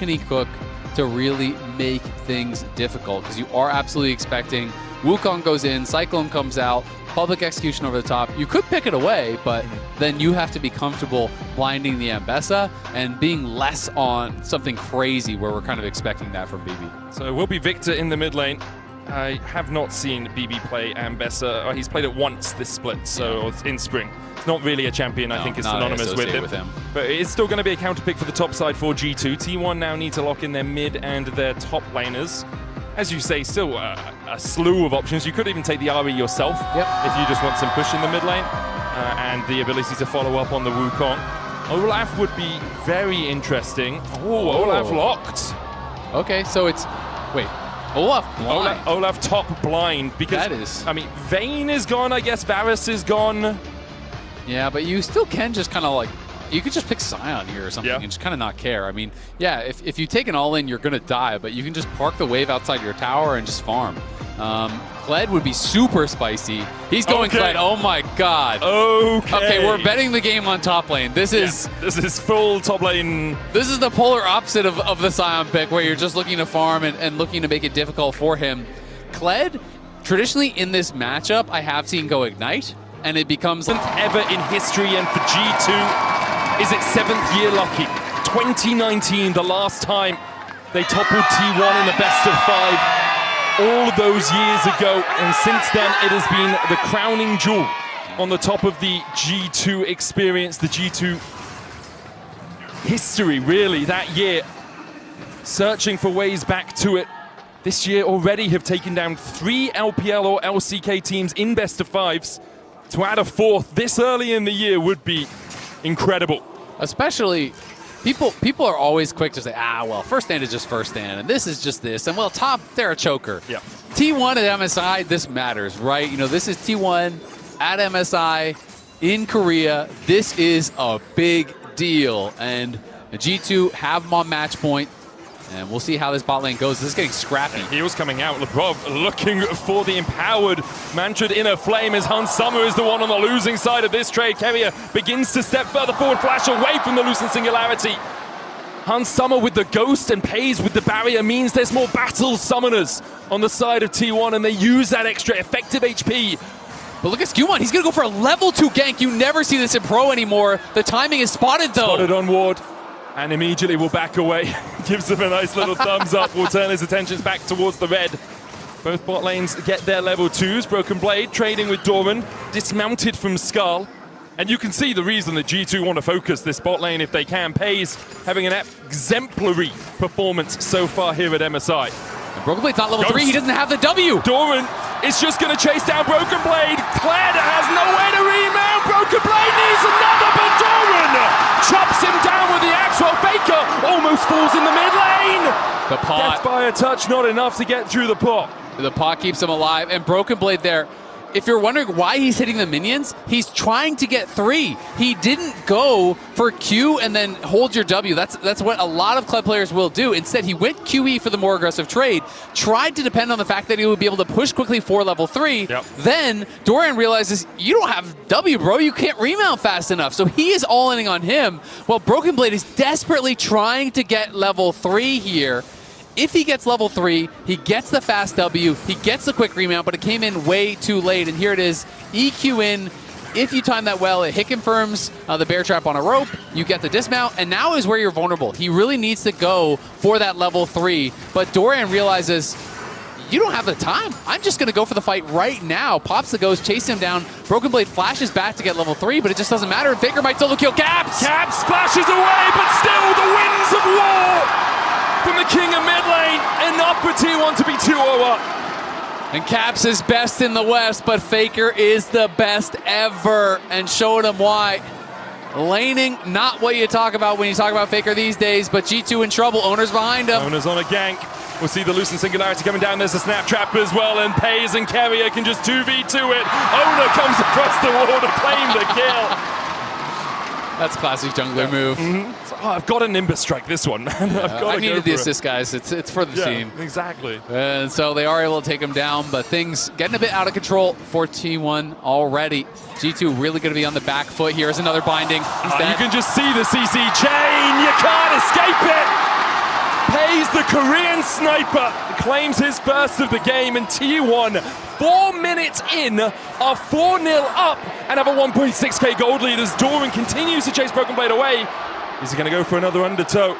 can he cook to really make things difficult? Because you are absolutely expecting Wukong goes in, Cyclone comes out, public execution over the top. You could pick it away, but then you have to be comfortable blinding the Ambessa and being less on something crazy where we're kind of expecting that from BB. So it will be Victor in the mid lane. I have not seen BB play Ambessa. He's played it once this split, so it's in spring. It's not really a champion, I think is synonymous with him. But it's still going to be a counter pick for the top side for G2. T1 now need to lock in their mid and their top laners. As you say, still a slew of options. You could even take the RE yourself if you just want some push in the mid lane and the ability to follow up on the Wukong. Olaf would be very interesting. Oh, Olaf locked. Okay, so it's... Wait. Olaf blind. Olaf top blind because that is. I mean, Vayne is gone. I guess Varus is gone. Yeah, but you still can just kind of like you could just pick Sion here or something and just kind of not care. I mean, yeah, if you take an all in, you're gonna die, but you can just park the wave outside your tower and just farm. Kled would be super spicy. He's going Kled. Oh my god. Okay, we're betting the game on top lane. This is full top lane. This is the polar opposite of the Sion pick, where you're just looking to farm and looking to make it difficult for him. Kled, traditionally in this matchup, I have seen go Ignite, and it becomes ever in history, and for G2, is its 7th year lucky. 2019, the last time they toppled T1 in the best of 5. All those years ago, and since then it has been the crowning jewel on the top of the G2 experience, the G2 history, really, that year. Searching for ways back to it. This year already have taken down 3 LPL or LCK teams in best of 5s. To add a 4th this early in the year would be incredible. Especially... People are always quick to say, well, first stand is just first stand, and this is just this, and well, top, they're a choker. Yeah. T1 at MSI, this matters, right? You know, this is T1 at MSI in Korea. This is a big deal, and G2 have them on match point, and we'll see how this bot lane goes. This is getting scrappy. And he was coming out, Lebrov looking for the empowered Mantrid Inner Flame as Hans Sommer is the one on the losing side of this trade. Keria begins to step further forward, flash away from the Lucent Singularity. Hans Sommer with the Ghost and Peyz with the barrier means there's more battle summoners on the side of T1, and they use that extra effective HP. But look at Skew1, he's gonna go for a level 2 gank. You never see this in Pro anymore. The timing is spotted though. Spotted on Ward. And immediately will back away. Gives him a nice little thumbs up. Will turn his attentions back towards the red. Both bot lanes get their level 2s. Broken Blade trading with Doran. Dismounted from Skull. And you can see the reason that G2 want to focus this bot lane if they can. Peyz having an exemplary performance so far here at MSI. And Broken Blade's not level 3, he doesn't have the W. Doran is just going to chase down Broken Blade. Kled has no way to remount. Broken Blade needs another, but Doran chops him down with the axe while Faker almost falls in the mid lane. The pot. Death by a touch, not enough to get through the pot. The pot keeps him alive, and Broken Blade there. If you're wondering why he's hitting the minions, he's trying to get 3. He didn't go for Q and then hold your W. That's what a lot of club players will do. Instead, he went QE for the more aggressive trade, tried to depend on the fact that he would be able to push quickly for level 3. Then Doran realizes, you don't have W, bro. You can't remount fast enough. So he is all-inning on him, while Broken Blade is desperately trying to get level 3 here. If he gets level 3, he gets the fast W, he gets the quick remount, but it came in way too late. And here it is, EQ in. If you time that well, it hit confirms the bear trap on a rope, you get the dismount, and now is where you're vulnerable. He really needs to go for that level 3, but Doran realizes, you don't have the time. I'm just going to go for the fight right now. Pops the Ghost, chases him down. Broken Blade flashes back to get level 3, but it just doesn't matter. Faker might still kill Caps. Caps splashes away, but still the winds of war from the king of mid lane. Enough for T1 to be 2-0 up. And Caps is best in the West, but Faker is the best ever, and showing him why. Laning, not what you talk about when you talk about Faker these days, but G2 in trouble. Owner's behind him. Owner's on a gank. We'll see the Lucent Singularity coming down. There's a snap trap as well, and Peyz and Keria can just 2v2 it. Owner comes across the wall to claim the kill. That's classic jungler move. So, I've got a Nimbus strike this one, man. I needed the assist, guys. It's for the team. Exactly. And so they are able to take him down, but things getting a bit out of control for T1 already. G2 really going to be on the back foot here. Here's another binding. You can just see the CC chain. You can't escape it. the Korean sniper claims his first of the game, and T1, 4 minutes in, are 4-0 up and have a 1.6k gold lead as Doran continues to chase Broken Blade away. Is he going to go for another undertow?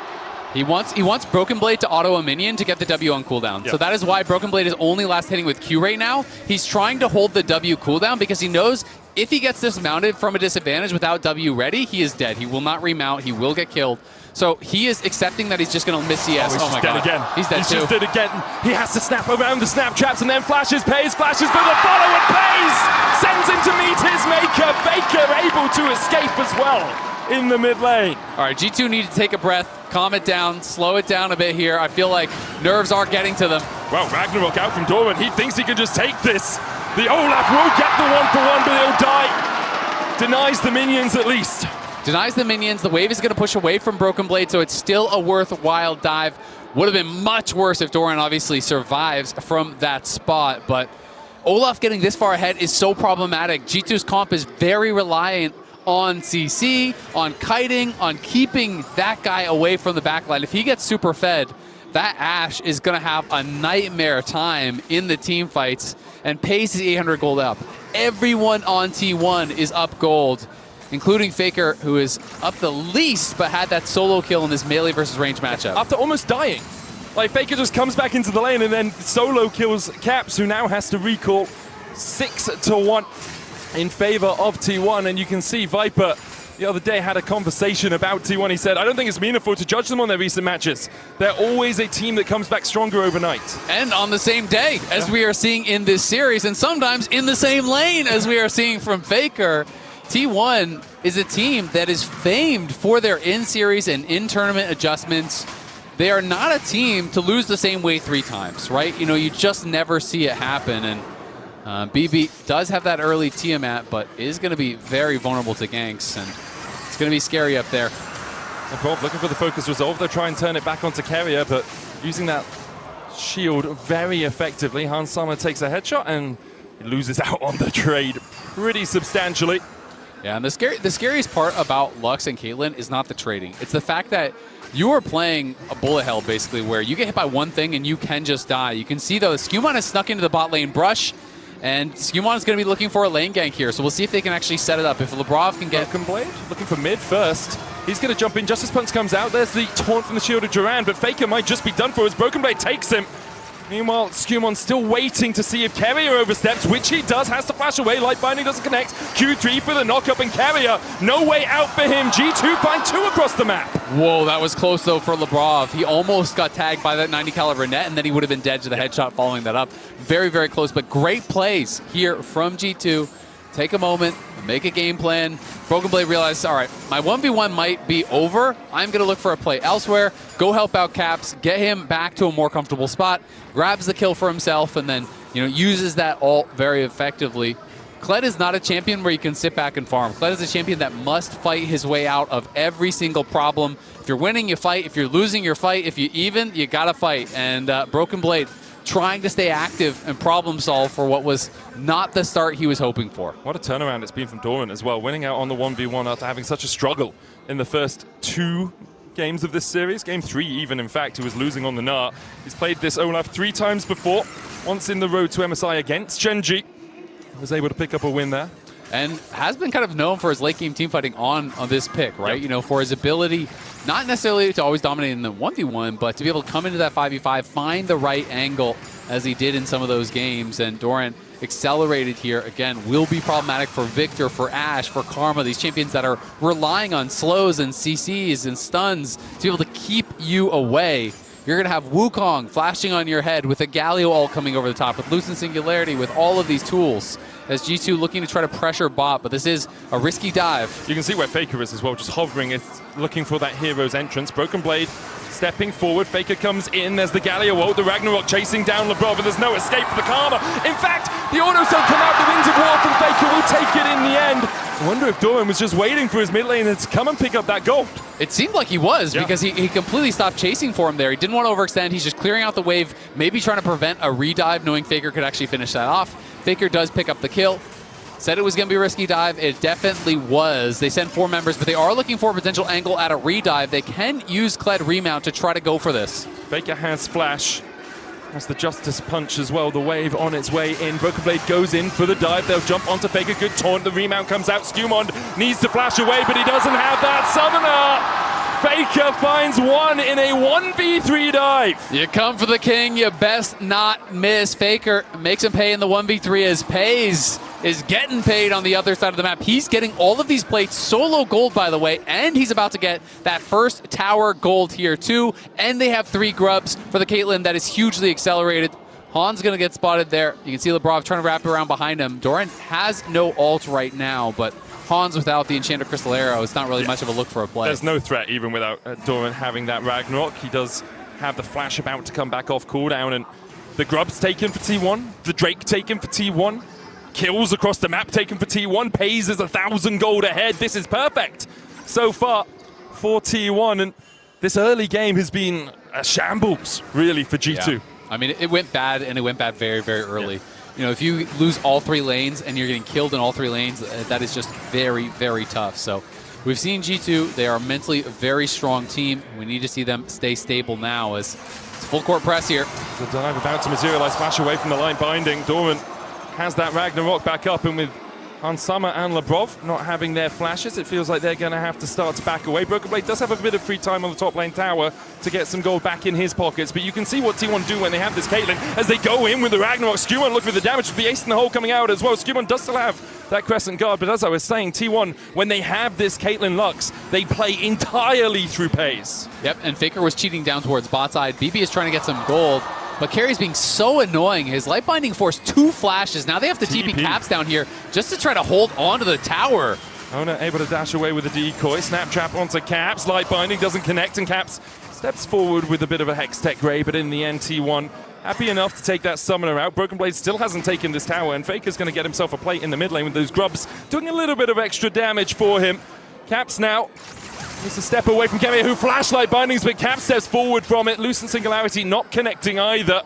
He wants Broken Blade to auto a minion to get the W on cooldown. Yep. So that is why Broken Blade is only last hitting with Q right now. He's trying to hold the W cooldown because he knows if he gets dismounted from a disadvantage without W ready, he is dead. He will not remount. He will get killed. So he is accepting that he's just going to miss CS. Oh my God. Again. He's dead too. He's just dead again. He has to snap around the snap traps and then flashes. Peyz flashes for the follow, and Peyz sends him to meet his maker. Faker able to escape as well in the mid lane. All right, G2 need to take a breath, calm it down, slow it down a bit here. I feel like nerves are getting to them. Well, Ragnarok out from Doran. He thinks he can just take this. The Olaf will get the 1-for-1, but he'll die. Denies the minions at least. Denies the minions. The wave is going to push away from Broken Blade, so it's still a worthwhile dive. Would have been much worse if Doran obviously survives from that spot, but Olaf getting this far ahead is so problematic. G2's comp is very reliant on CC, on kiting, on keeping that guy away from the backline. If he gets super fed, that Ashe is going to have a nightmare time in the team fights, and Peyz is 800 gold up. Everyone on T1 is up gold, including Faker, who is up the least, but had that solo kill in this melee versus range matchup. After almost dying. Like, Faker just comes back into the lane and then solo kills Caps, who now has to recall 6-1 in favor of T1. And you can see Viper the other day had a conversation about T1. He said, I don't think it's meaningful to judge them on their recent matches. They're always a team that comes back stronger overnight. And on the same day, as we are seeing in this series, and sometimes in the same lane as we are seeing from Faker. T1 is a team that is famed for their in-series and in-tournament adjustments. They are not a team to lose the same way 3 times, right? You know, you just never see it happen. And BB does have that early Tiamat, but is going to be very vulnerable to ganks, and it's going to be scary up there. Bob looking for the focus resolve. They'll try and turn it back onto Carrier, but using that shield very effectively. Hans Sama takes a headshot, and he loses out on the trade pretty substantially. Yeah, and the scariest part about Lux and Caitlyn is not the trading. It's the fact that you are playing a bullet hell, basically, where you get hit by one thing and you can just die. You can see, though, Skewmon has snuck into the bot lane brush, and Skewmon is going to be looking for a lane gank here, so we'll see if they can actually set it up. If Lebrov can get... Broken Blade looking for mid first. He's going to jump in. Justice Punch comes out. There's the taunt from the shield of Duran, but Faker might just be done for as Broken Blade takes him. Meanwhile, Skewmon still waiting to see if Carrier oversteps, which he does, has to flash away. Light Binding doesn't connect. Q3 for the knockup, and Carrier, no way out for him. G2 find 2 across the map. Whoa, that was close, though, for Lebrov. He almost got tagged by that 90 caliber net, and then he would have been dead to the headshot following that up. Very, very close, but great plays here from G2. Take a moment, make a game plan. Broken Blade realized, all right, my 1v1 might be over. I'm going to look for a play elsewhere, go help out Caps, get him back to a more comfortable spot, grabs the kill for himself, and then uses that ult very effectively. Kled is not a champion where you can sit back and farm. Kled is a champion that must fight his way out of every single problem. If you're winning, you fight. If you're losing, you fight. If you even, you got to fight. And Broken Blade trying to stay active and problem solve for what was not the start he was hoping for. What a turnaround it's been from Doran as well, winning out on the 1v1 after having such a struggle in the first 2 games of this series. Game 3 even, in fact, he was losing on the Nart. He's played this Olaf 3 times before, once in the road to MSI against Gen.G. Was able to pick up a win there. And has been kind of known for his late game team fighting on this pick, right? Yep. For his ability, not necessarily to always dominate in the 1v1, but to be able to come into that 5v5, find the right angle as he did in some of those games. And Doran accelerated here. Again, will be problematic for Victor, for Ashe, for Karma, these champions that are relying on slows and CCs and stuns to be able to keep you away. You're going to have Wukong flashing on your head with a Galio ult coming over the top, with Lucent Singularity, with all of these tools. As G2 looking to try to pressure bot, but this is a risky dive. You can see where Faker is as well, just hovering. It's looking for that hero's entrance. Broken Blade stepping forward. Faker comes in. There's the Galio ult, the Ragnarok chasing down Lebrov, and there's no escape for the Karma. In fact, the autos don't come out. The Winds of War from Faker will take it in the end. I wonder if Doran was just waiting for his mid laner to come and pick up that gold. It seemed like he was, because he completely stopped chasing for him there. He didn't want to overextend. He's just clearing out the wave, maybe trying to prevent a redive, knowing Faker could actually finish that off. Faker does pick up the kill. Said it was going to be a risky dive. It definitely was. They sent 4 members, but they are looking for a potential angle at a redive. They can use Kled remount to try to go for this. Faker has flash. Has the Justice Punch as well. The wave on its way in. Broken Blade goes in for the dive. They'll jump onto Faker. Good taunt. The remount comes out. Skumond needs to flash away, but he doesn't have that summoner. Faker finds one in a 1v3 dive. You come for the king, you best not miss. Faker makes him pay in the 1v3 as Peyz is getting paid on the other side of the map. He's getting all of these plates, solo gold by the way, and he's about to get that first tower gold here too. And they have 3 grubs for the Caitlyn that is hugely accelerated. Han's gonna get spotted there. You can see Lebrov trying to wrap around behind him. Doran has no ult right now, but Hans without the Enchanted Crystal Arrow, it's not really much of a look for a play. There's no threat even without Doran having that Ragnarok. He does have the flash about to come back off cooldown, and the grub's taken for T1, the Drake taken for T1, kills across the map taken for T1, Peyz is 1,000 gold ahead. This is perfect so far for T1, and this early game has been a shambles really for G2. Yeah. I mean, it went bad, and it went bad very, very early. Yeah. You know, if you lose all 3 lanes and you're getting killed in all 3 lanes, that is just very, very tough. So we've seen G2. They are mentally a very strong team. We need to see them stay stable now as it's full court press here. The dive about to materialize, flash away from the line binding. Doran has that Ragnarok back up, and with Hansama and Lebrov not having their flashes, it feels like they're going to have to start to back away. Broken Blade does have a bit of free time on the top lane tower to get some gold back in his pockets, but you can see what T1 do when they have this Caitlyn as they go in with the Ragnarok. Skumon look for the damage, the ace in the hole coming out as well. Skumon does still have that Crescent Guard, but as I was saying, T1, when they have this Caitlyn Lux, they play entirely through Peyz. Yep, and Faker was cheating down towards bot side. BB is trying to get some gold, but Carry's being so annoying. His Light Binding forced 2 flashes. Now they have to TP Caps down here just to try to hold on to the tower. Ona able to dash away with a decoy. Snap Trap onto Caps. Light Binding doesn't connect, and Caps steps forward with a bit of a Hex Tech Ray, but in the end, T1 happy enough to take that summoner out. Broken Blade still hasn't taken this tower, and Faker's going to get himself a plate in the mid lane with those grubs doing a little bit of extra damage for him. Caps now needs to step away from Kemia, who flashlight bindings, but Cap steps forward from it. Lucent Singularity not connecting either.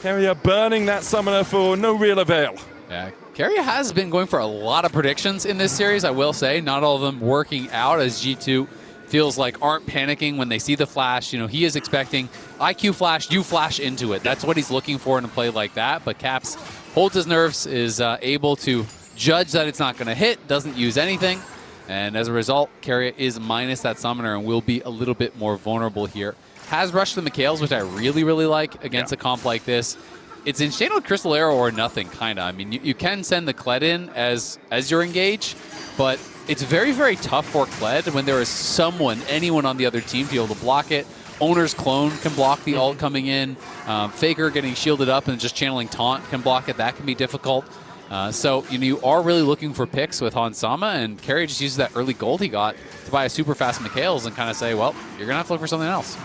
Kemia burning that summoner for no real avail. Yeah, Keria has been going for a lot of predictions in this series, I will say. Not all of them working out, as G2 feels like aren't panicking when they see the flash. You know, he is expecting IQ flash, you flash into it. That's what he's looking for in a play like that. But Caps holds his nerves, is able to judge that it's not going to hit, doesn't use anything. And as a result, Keria is minus that summoner and will be a little bit more vulnerable here. Has rushed the Mikhails, which I really, really like against a comp like this. It's Enchanted Crystal Arrow or nothing, kind of. I mean, you can send the Kled in as your engage, but it's very, very tough for Kled when there is someone, anyone on the other team to be able to block it. Owner's Clone can block the ult coming in. Faker getting shielded up and just channeling Taunt can block it. That can be difficult. So, you know, you are really looking for picks with Hansama, and Keria just uses that early gold he got to buy a super fast Mikhails and kind of say, well, you're going to have to look for something else.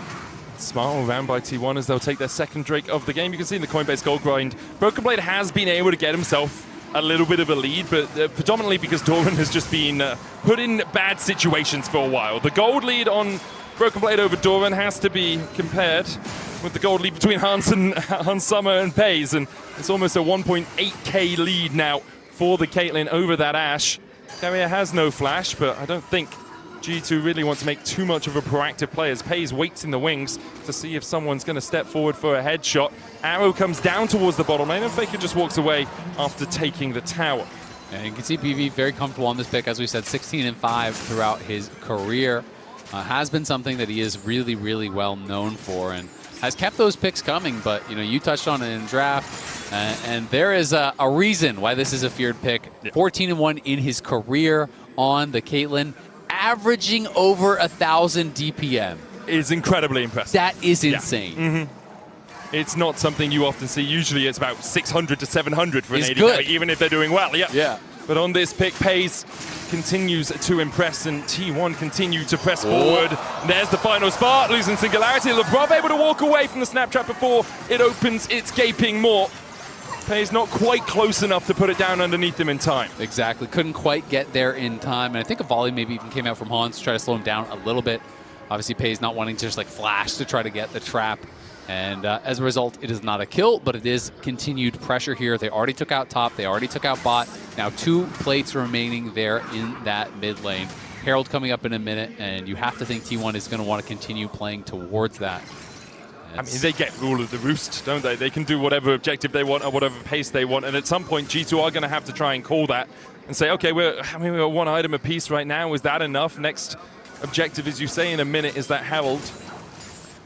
Smart round by T1 as they'll take their second Drake of the game. You can see in the Coinbase gold grind, Broken Blade has been able to get himself a little bit of a lead, but predominantly because Doran has just been put in bad situations for a while. The gold lead on Broken Blade over Doran has to be compared with the gold lead between Hansama and Peyz, and it's almost a 1.8k lead now for the Caitlyn over that Ashe. Keria has no flash, but I don't think G2 really want to make too much of a proactive play as Peyz waits in the wings to see if someone's going to step forward for a headshot. Arrow comes down towards the bottom lane, and Faker just walks away after taking the tower. And you can see PV very comfortable on this pick. As we said, 16-5 throughout his career. Has been something that he is really, really well known for, and has kept those picks coming. But, you know, you touched on it in draft, and there is a reason why this is a feared pick. 14-1 in his career on the Caitlyn, averaging over 1,000 DPM. Is incredibly impressive. That is insane. Yeah. It's not something you often see. Usually it's about 600 to 700 for an AD good. carry, even if they're doing well. Yeah. But on this pick, Peyz continues to impress, and T1 continue to press forward. And there's the final spot, losing Singularity. Lebrov able to walk away from the snap trap before it opens its gaping maw. Peyz not quite close enough to put it down underneath him in time. Exactly. Couldn't quite get there in time. And I think a volley maybe even came out from Hans to try to slow him down a little bit. Obviously, Peyz not wanting to just like flash to try to get the trap. And as a result, it is not a kill, but it is continued pressure here. They already took out top. They already took out bot. Now 2 plates remaining there in that mid lane. Herald coming up in a minute, and you have to think T1 is going to want to continue playing towards that. I mean, they get rule of the roost, don't they? They can do whatever objective they want or whatever pace they want, and at some point, G2 are going to have to try and call that and say, okay, we're 1 item apiece right now. Is that enough? Next objective, as you say, in a minute, is that Herald.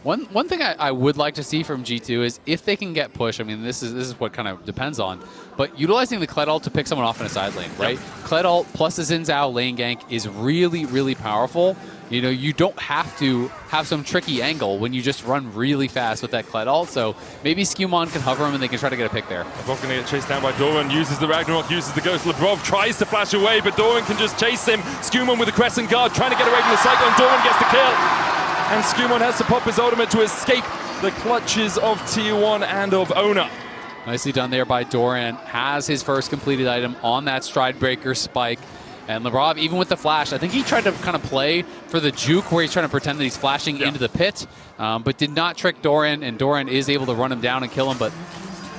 One thing I would like to see from G2 is if they can get push. I mean, this is what kind of depends on, but utilizing the Kled ult to pick someone off in a side lane, right? Yep. Kled ult plus the Xin Zhao lane gank is really, really powerful. You know, you don't have to have some tricky angle when you just run really fast with that Kled ult. So maybe Skewmon can hover him and they can try to get a pick there. Lebrov going to get chased down by Doran, uses the Ragnarok, uses the Ghost. Lebrov tries to flash away, but Doran can just chase him. Skewmon with the Crescent Guard trying to get away from the Cyclone. Doran gets the kill. And Skewmon has to pop his ultimate to escape the clutches of T1 and of Ona. Nicely done there by Doran. Has his first completed item on that Stride Breaker spike. And Lebrov, even with the flash, I think he tried to kind of play for the juke where he's trying to pretend that he's flashing into the pit, but did not trick Doran, and Doran is able to run him down and kill him, but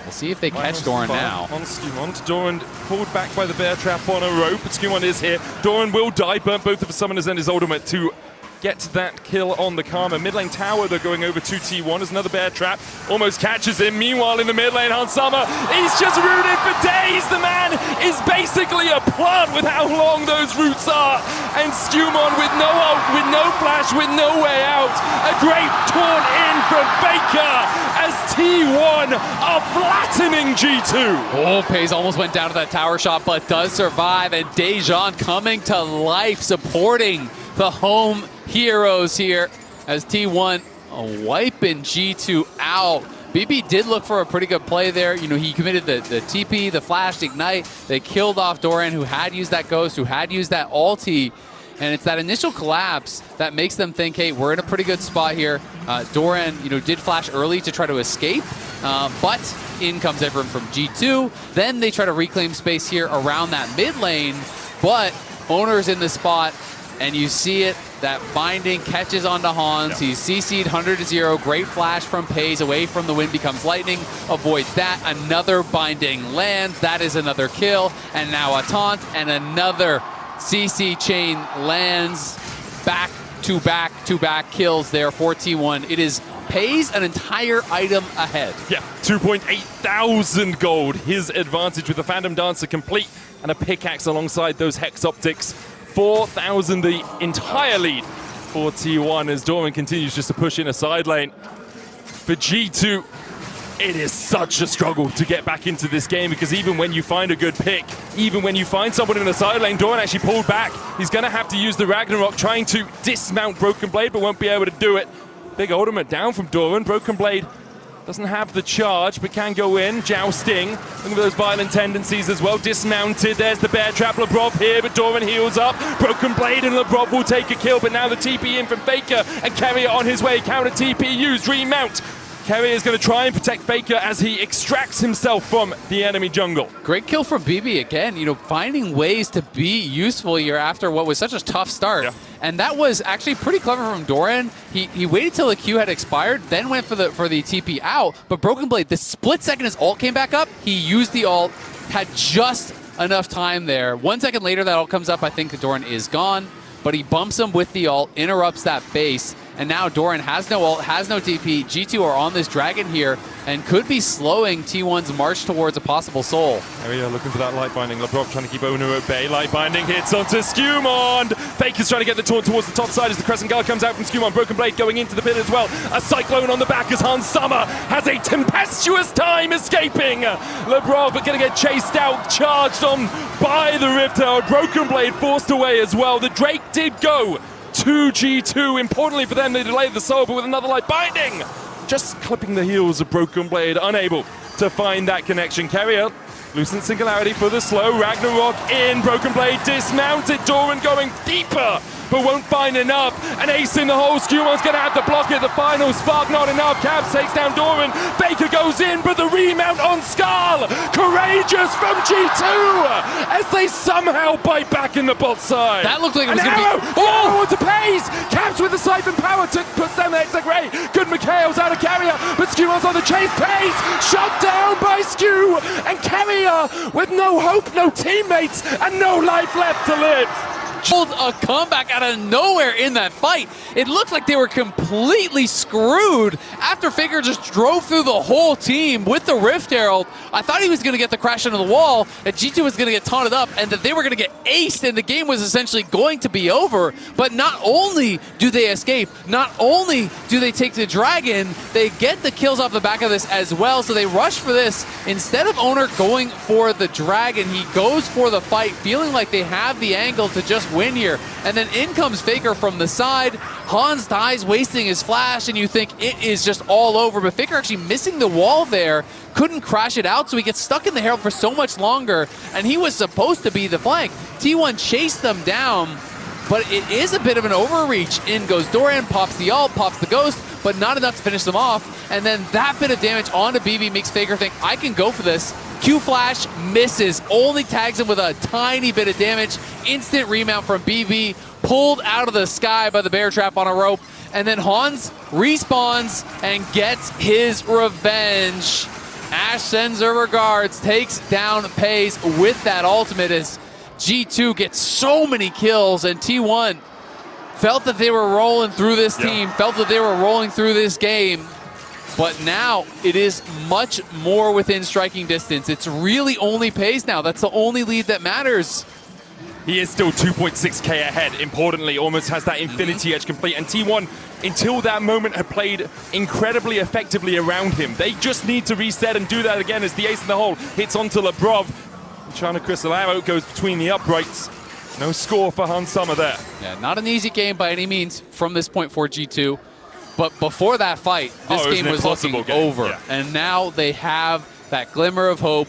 we'll see if they catch Doran now. On Skewmon, Doran pulled back by the bear trap on a rope, but Skewmon is here. Doran will die, burnt both of his summoners and his ultimate to get that kill on the Karma. Mid lane tower, they're going over to T1 as another bear trap. Almost catches him. Meanwhile, in the mid lane, Hansama, he's just rooted for days. The man is basically a plant with how long those roots are. And Skewmon with no ult, with no flash, with no way out. A great taunt in from Faker as T1 are flattening G2. Oh, Peyz almost went down to that tower shot, but does survive. And Dejan coming to life, supporting the home heroes here as T1 wiping G2 out. BB did look for a pretty good play there. You know, he committed the TP, the flash, the ignite. They killed off Doran, who had used that ghost, who had used that ulti. And it's that initial collapse that makes them think, hey, we're in a pretty good spot here. Doran, you know, did flash early to try to escape, but in comes everyone from G2. Then they try to reclaim space here around that mid lane, but Owner's in the spot, and you see it. That binding catches onto Hans. He's CC'd 100-0. Great flash from Peyz away from the wind, becomes lightning. Avoids that. Another binding lands. That is another kill. And now a taunt and another CC chain lands. Back-to-back kills there for T1. It is Peyz an entire item ahead. Yeah, 2,800 gold. His advantage with the Phantom Dancer complete and a pickaxe alongside those Hex Optics. 4,000 the entire lead for T1 as Doran continues just to push in a side lane. For G2, it is such a struggle to get back into this game because even when you find a good pick, even when you find someone in the side lane, Doran actually pulled back. He's going to have to use the Ragnarok trying to dismount Broken Blade but won't be able to do it. Big ultimate down from Doran. Broken Blade doesn't have the charge, but can go in. Jousting. Look at those violent tendencies as well. Dismounted. There's the bear trap. Lebrov here, but Doran heals up. Broken Blade and Lebrov will take a kill, but now the TP in from Faker, and Carrier on his way. Counter TP used. Remount. Carrier is going to try and protect Faker as he extracts himself from the enemy jungle. Great kill from BB again, you know, finding ways to be useful here after what was such a tough start. Yeah. And that was actually pretty clever from Doran. He waited till the Q had expired, then went for the TP out. But Broken Blade, the split second his ult came back up, he used the ult, had just enough time there. 1 second later, that ult comes up. I think Doran is gone, but he bumps him with the ult, interrupts that base. And now Doran has no ult, has no TP. G2 are on this dragon here and could be slowing T1's march towards a possible soul. There we are, looking for that light binding. Lebrov trying to keep Owner at bay. Light binding hits onto Skewmon. Faker's trying to get the taunt towards the top side as the Crescent Guard comes out from Skewmon. Broken Blade going into the pit as well. A Cyclone on the back as Hans Summer has a tempestuous time escaping. Lebrov going to get chased out, charged on by the Rift Tower. Broken Blade forced away as well. The Drake did go to G2. Importantly for them, they delayed the soul, but with another light binding, just clipping the heels of Broken Blade, unable to find that connection. Carrier Lucent Singularity for the slow. Ragnarok in. Broken Blade dismounted. Doran going deeper, but won't find enough. An ace in the hole. Skewer's going to have to block it. The final spark, not enough. Caps takes down Doran. Faker goes in, but the remount on Skull. Courageous from G2 as they somehow bite back in the bot side. That looked like it was going to be... Oh, to Peyz. Caps with the Siphon power puts down the Hexag Ray. Good Mikhail's out of carrier, but Skewer's on the chase. Peyz shot down by Skew, and carrier with no hope, no teammates, and no life left to live. Pulled a comeback out of nowhere in that fight. It looked like they were completely screwed after Faker just drove through the whole team with the Rift Herald. I thought he was going to get the crash into the wall, that G2 was going to get taunted up, and that they were going to get aced, and the game was essentially going to be over. But not only do they escape, not only do they take the dragon, they get the kills off the back of this as well, so they rush for this. Instead of Owner going for the dragon, he goes for the fight, feeling like they have the angle to just win here. And then in comes Faker from the side. Hans dies, wasting his flash, and you think it is just all over. But Faker actually missing the wall there, couldn't crash it out, so he gets stuck in the Herald for so much longer, and he was supposed to be the flank. T1 chased them down, but it is a bit of an overreach. In goes Doran, pops the ult, pops the ghost, but not enough to finish them off. And then that bit of damage onto BB makes Faker think, I can go for this. Q flash misses, only tags him with a tiny bit of damage. Instant remount from BB, pulled out of the sky by the bear trap on a rope. And then Hans respawns and gets his revenge. Ash sends her regards, takes down Peyz with that ultimate as G2 gets so many kills, and T1 felt that they were rolling through this team, felt that they were rolling through this game. But now it is much more within striking distance. It's really only Peyz now. That's the only lead that matters. He is still 2.6k ahead, importantly, almost has that Infinity Edge complete. And T1, until that moment, had played incredibly effectively around him. They just need to reset and do that again as the ace in the hole hits onto Lebrov. China Crystal Arrow goes between the uprights. No score for Hans Sommer there. Yeah, not an easy game by any means from this point for G2. But before that fight, this game was looking over. Yeah. And now they have that glimmer of hope.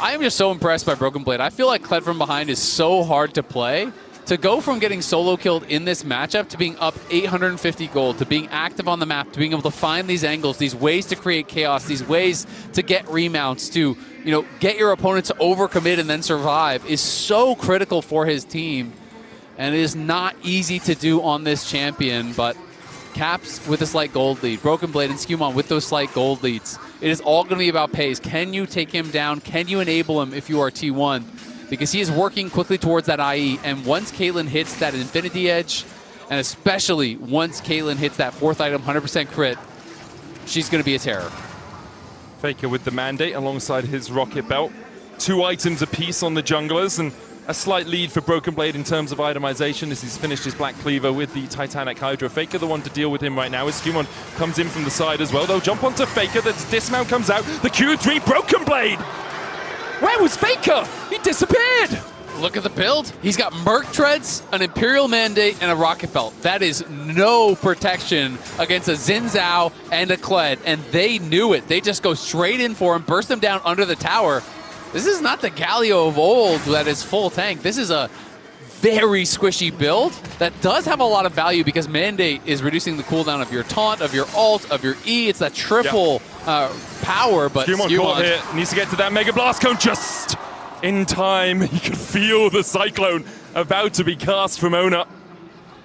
I am just so impressed by Broken Blade. I feel like Kled from behind is so hard to play. To go from getting solo killed in this matchup to being up 850 gold, to being active on the map, to being able to find these angles, these ways to create chaos, these ways to get remounts, to get your opponent to overcommit and then survive is so critical for his team. And it is not easy to do on this champion, but Caps with a slight gold lead, Broken Blade and Skewmon with those slight gold leads. It is all going to be about Peyz. Can you take him down? Can you enable him if you are T1? Because he is working quickly towards that IE, and once Caitlyn hits that Infinity Edge, and especially once Caitlyn hits that fourth item 100% crit, she's going to be a terror. Faker with the mandate alongside his rocket belt. 2 items apiece on the junglers, and a slight lead for Broken Blade in terms of itemization as he's finished his Black Cleaver with the Titanic Hydra. Faker the one to deal with him right now as Skewmon comes in from the side as well. They'll jump onto Faker, the dismount comes out, the Q3 Broken Blade! Where was Faker? He disappeared! Look at the build. He's got Merc Treads, an Imperial Mandate, and a Rocket Belt. That is no protection against a Xin Zhao and a Kled, and they knew it. They just go straight in for him, burst him down under the tower. This is not the Galio of old that is full tank. This is a very squishy build that does have a lot of value because Mandate is reducing the cooldown of your taunt, of your ult, of your E. It's that triple power, but Skewmon caught here, needs to get to that Mega Blast Cone just in time. You can feel the Cyclone about to be cast from Ona.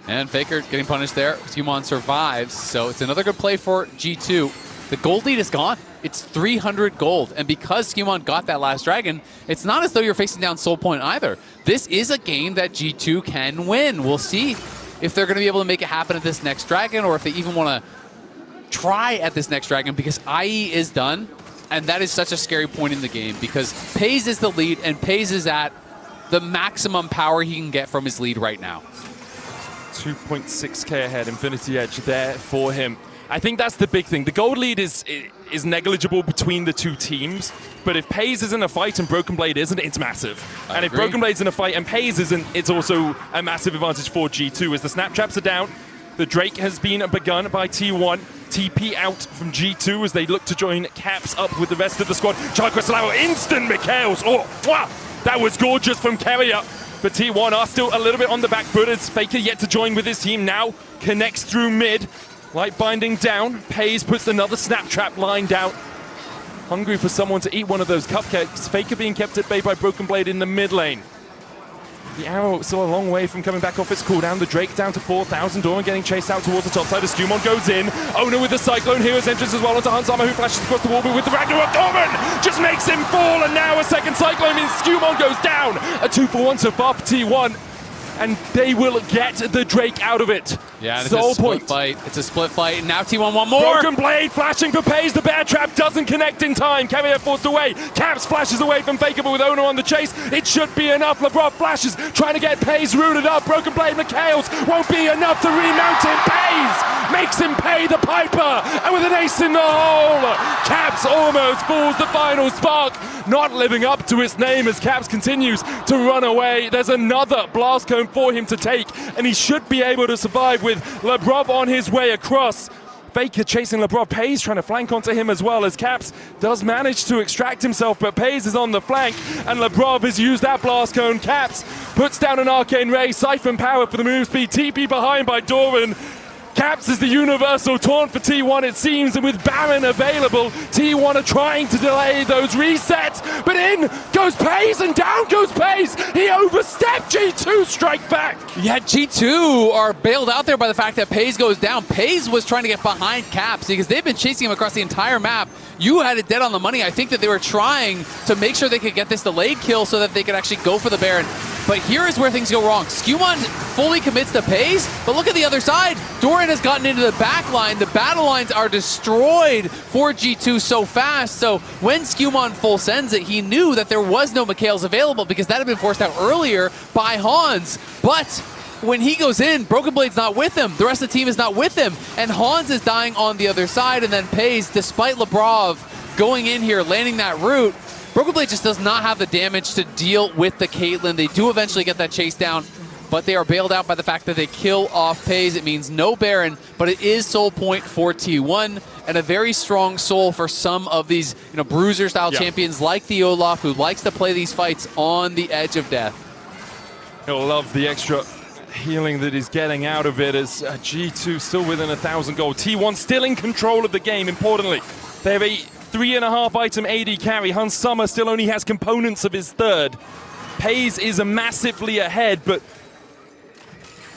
And Faker getting punished there. Skewmon survives, so it's another good play for G2. The gold lead is gone. It's 300 gold, and because Skewmon got that last dragon, it's not as though you're facing down Soul Point either. This is a game that G2 can win. We'll see if they're going to be able to make it happen at this next dragon, or if they even want to try at this next dragon, because IE is done, and that is such a scary point in the game, because Peyz is the lead, and Peyz is at the maximum power he can get from his lead right now. 2.6k ahead, Infinity Edge there for him. I think that's the big thing. The gold lead is negligible between the two teams, but if Peyz is in a fight and Broken Blade isn't, it's massive. And if Broken Blade's in a fight and Peyz isn't, it's also a massive advantage for G2 as the snap traps are down. The Drake has been begun by T1. TP out from G2 as they look to join Caps up with the rest of the squad. Charlie instant Mikhails. Oh, wow. That was gorgeous from Carrier. But T1 are still a little bit on the back foot as Faker yet to join with his team. Now connects through mid. Light binding down. Peyz puts another snap trap line down. Hungry for someone to eat one of those cupcakes. Faker being kept at bay by Broken Blade in the mid lane. The arrow still a long way from coming back off its cooldown. The Drake down to 4,000. Doran getting chased out towards the top side as Skumon goes in. Owner with the Cyclone. Hero's entrance as well onto Hansama, who flashes across the wall, but with the Ragnarok. Doran just makes him fall, and now a second Cyclone means Skumon goes down. A 2-for-1 so far for T1. And they will get the Drake out of it. Yeah, it's a split fight. It's a split fight. And now T1 want more. Broken Blade flashing for Peyz. The bear trap doesn't connect in time. Carrier forced away. Caps flashes away from Faker, but with Owner on the chase, it should be enough. LeBron flashes, trying to get Peyz rooted up. Broken Blade Mikhails won't be enough to remount him. Peyz makes him pay the piper. And with an ace in the hole, Caps almost falls the final spark. Not living up to its name as Caps continues to run away. There's another blast cone for him to take, and he should be able to survive with Lebrov on his way across. Faker chasing Lebrov. Peyz trying to flank onto him as well as Caps does manage to extract himself, but Peyz is on the flank, and Lebrov has used that blast cone. Caps puts down an Arcane Ray, Siphon Power for the move speed, TP behind by Doran. Caps is the universal taunt for T1, it seems, and with Baron available, T1 are trying to delay those resets, but in goes Peyz and down goes Peyz. He overstepped. G2 strike back. Yeah, G2 are bailed out there by the fact that Peyz goes down. Peyz was trying to get behind Caps because they've been chasing him across the entire map. You had it dead on the money. I think that they were trying to make sure they could get this delayed kill so that they could actually go for the Baron. But here is where things go wrong. Skumon fully commits to Peyz, but look at the other side. Doran has gotten into the back line. The battle lines are destroyed for G2 so fast. So when Skumon full sends it, he knew that there was no Mikhails available because that had been forced out earlier by Hans. But when he goes in, Broken Blade's not with him. The rest of the team is not with him. And Hans is dying on the other side. And then Peyz, despite Lebrov going in here, landing that root, Broken Blade just does not have the damage to deal with the Caitlyn. They do eventually get that chase down, but they are bailed out by the fact that they kill off Peyz. It means no Baron, but it is soul point for T1 and a very strong soul for some of these, bruiser-style champions like the Olaf, who likes to play these fights on the edge of death. He'll love the extra healing that he's getting out of it as G2 still within 1,000 gold. T1 still in control of the game, importantly. They have a 3.5 item AD carry. Hans Sommer still only has components of his third. Peyz is massively ahead, but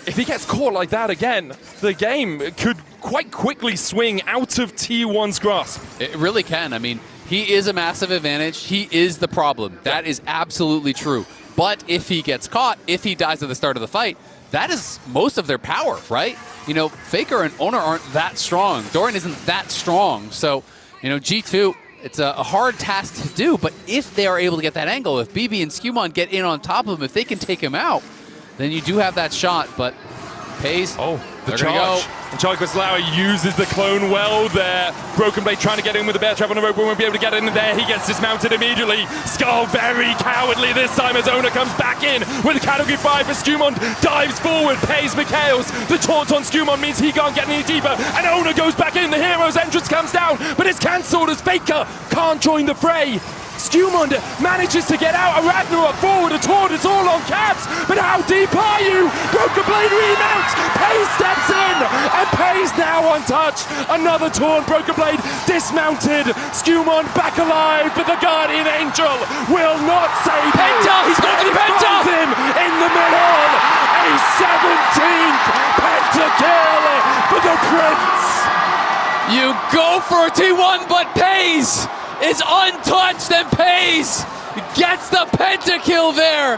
if he gets caught like that again, the game could quite quickly swing out of T1's grasp. It really can. I mean, he is a massive advantage. He is the problem. That is absolutely true. But if he gets caught, if he dies at the start of the fight, that is most of their power, right? Faker and Owner aren't that strong. Doran isn't that strong. So, G2, it's a hard task to do, but if they are able to get that angle, if BB and Skumon get in on top of him, if they can take him out, then you do have that shot. But Peyz, the charge. And Charlie uses the clone well there. Broken Blade trying to get in with the bear trap on the rope, but won't be able to get in there. He gets dismounted immediately. Skull very cowardly this time as Owner comes back in with a category 5 as Skumon dives forward. Peyz Mikhails. The taunt on Skumon means he can't get any deeper. And Owner goes back in. The hero's entrance comes down, but it's cancelled as Faker can't join the fray. Skumon manages to get out. A Ragnarok forward, a taunt, it's all on Caps. But how deep are you? Broken Blade remounts. Peyz steps in, and Peyz now untouched. Another taunt, Broken Blade dismounted. Skumon back alive, but the Guardian Angel will not save him. Penta, he's going for the Penta! Him in the middle. A 17th Penta kill for the Prince. You go for T1, but Peyz is untouched, and Peyz gets the pentakill there.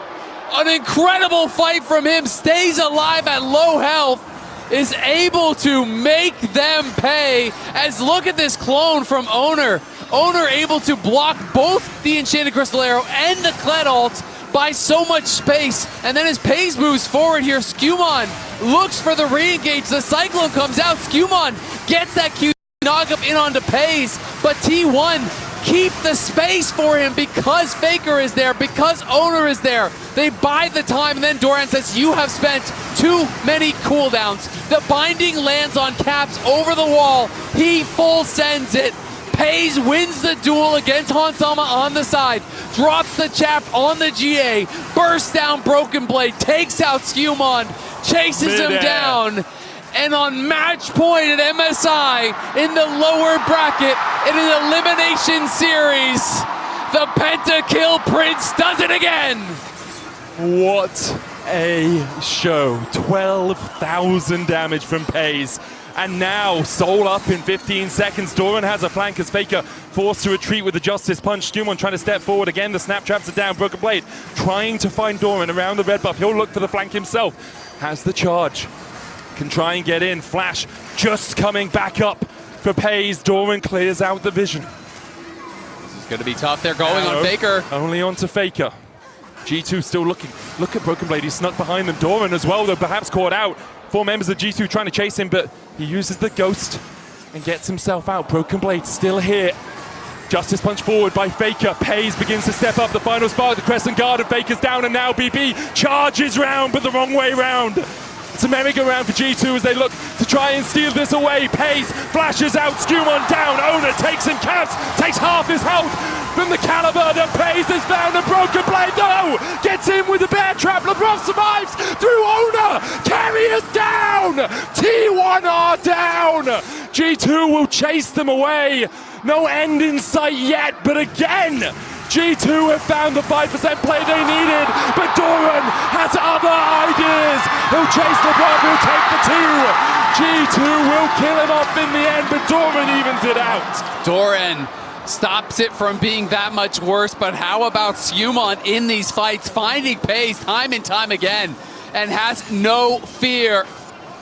An incredible fight from him, stays alive at low health, is able to make them pay. As look at this clone from Owner. Owner able to block both the Enchanted Crystal Arrow and the Kled ult by so much space. And then as Peyz moves forward here, Skumon looks for the re-engage. The Cyclone comes out, Skumon gets that Q knock up in onto Peyz, but T1 keep the space for him because Faker is there, because Owner is there. They buy the time, and then Doran says, you have spent too many cooldowns. The binding lands on Caps over the wall. He full sends it. Peyz wins the duel against Hansama on the side, drops the chap on the GA, bursts down Broken Blade, takes out Skewmon, chases him down, and on match point at MSI in the lower bracket in an elimination series, the pentakill Prince does it again. What a show. 12,000 damage from Peyz. And now, Soul up in 15 seconds. Doran has a flank as Faker forced to retreat with the Justice Punch. Skewmon trying to step forward again. The snap traps are down. Broken Blade trying to find Doran around the red buff. He'll look for the flank himself. Has the charge. Can try and get in. Flash just coming back up for Peyz. Doran clears out the vision. This is going to be tough. They're going on Faker. Only onto Faker. G2 still looking. Look at Broken Blade. He's snuck behind them. Doran as well, though perhaps caught out. 4 members of G2 trying to chase him, but he uses the ghost and gets himself out. Broken Blade still here. Justice Punch forward by Faker. Peyz begins to step up. The final spark, the Crescent Guard, and Faker's down, and now BB charges round, but the wrong way round. It's a merry-go-round for G2 as they look to try and steal this away. Peyz flashes out, Skewmon down, Owner takes him, Caps takes half his health from the caliber that Peyz has found. A Broken Blade, no! Gets in with the bear trap, LeBron survives through Owner, carry us down! T1 are down! G2 will chase them away. No end in sight yet, but again, G2 have found the 5% play they needed, but Doran has other ideas. He'll chase LeBron, he'll take the 2. G2 will kill him off in the end, but Doran evens it out. Doran stops it from being that much worse, but how about Skewmon in these fights, finding Peyz time and time again, and has no fear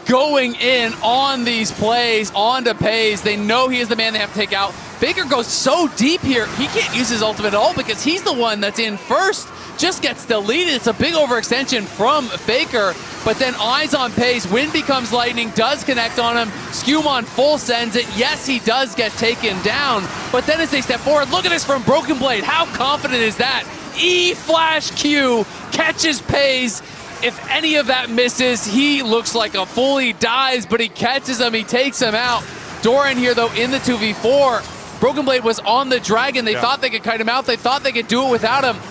going in on these plays onto Peyz. They know he is the man they have to take out. Faker goes so deep here, he can't use his ultimate at all because he's the one that's in first. Just gets deleted. It's a big overextension from Faker, but then eyes on Peyz. Wind becomes lightning, does connect on him. Skewmon full sends it. Yes, he does get taken down, but then as they step forward, look at this from Broken Blade. How confident is that? E-flash Q catches Peyz. If any of that misses, he looks like a fool. He dies, but he catches him. He takes him out. Doran here, though, in the 2v4. Broken Blade was on the Dragon. They thought they could kite him out. They thought they could do it without him.